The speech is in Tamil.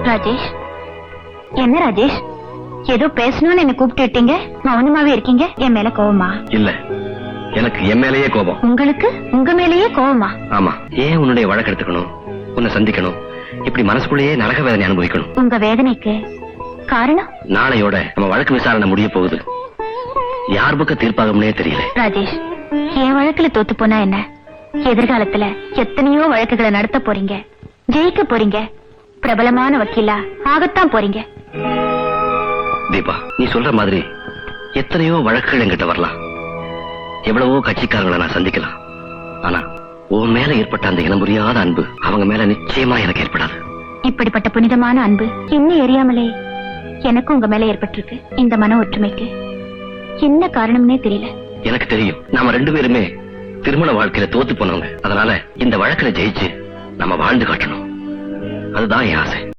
ராஜேஷ், என்ன ராஜேஷ், ஏதோ பேசணும்னு என்ன கூப்பிட்டுட்டீங்க, மௌனமாவே இருக்கீங்க. என் மேல கோவமா? இல்ல, எனக்கு என் மேலேயே கோபம். உங்களுக்கு உங்க மேலேயே கோவமா? ஆமா. ஏன் உன்னுடைய வழக்கு எடுத்துக்கணும், உன்னை சந்திக்கணும், இப்படி மனசுக்குள்ளேயே நரக வேதனை அனுபவிக்கணும்? உங்க வேதனைக்கு காரணம்? நாளையோட நம்ம வழக்கு விசாரணை முடிய போகுது. யார் பக்கம் தீர்ப்பாகும்னே தெரியல. ராஜேஷ், என் வழக்குல தோத்து போனா என்ன? எதிர்காலத்துல எத்தனையோ வழக்குகளை நடத்த போறீங்க, ஜெயிக்க போறீங்க, பிரபலமான வக்கீலா ஆகத்தான் போறீங்க. தீபா, நீ சொல்ற மாதிரி எத்தனையோ வழக்குகள் என்கிட்ட வரலாம், எவ்வளவோ கட்சிக்காரங்களை நான் சந்திக்கலாம். ஆனா உன் மேல ஏற்பட்ட அந்த இனம் புரியாத அன்பு அவங்க மேல நிச்சயமா எனக்கு ஏற்படாது. இப்படிப்பட்ட புனிதமான அன்பு இன்னும் எரியாமலே எனக்கு உங்க மேல ஏற்பட்டிருக்கு. இந்த மன ஒற்றுமைக்கு என்ன காரணம்னே தெரியல. எனக்கு தெரியும், நாம 2 பேருமே திருமண வாழ்க்கையில தோத்து போனவங்க. அதனால இந்த வழக்குல ஜெயிச்சு நம்ம வாழ்ந்து காட்டணும். அதுதான் என் ஆசை.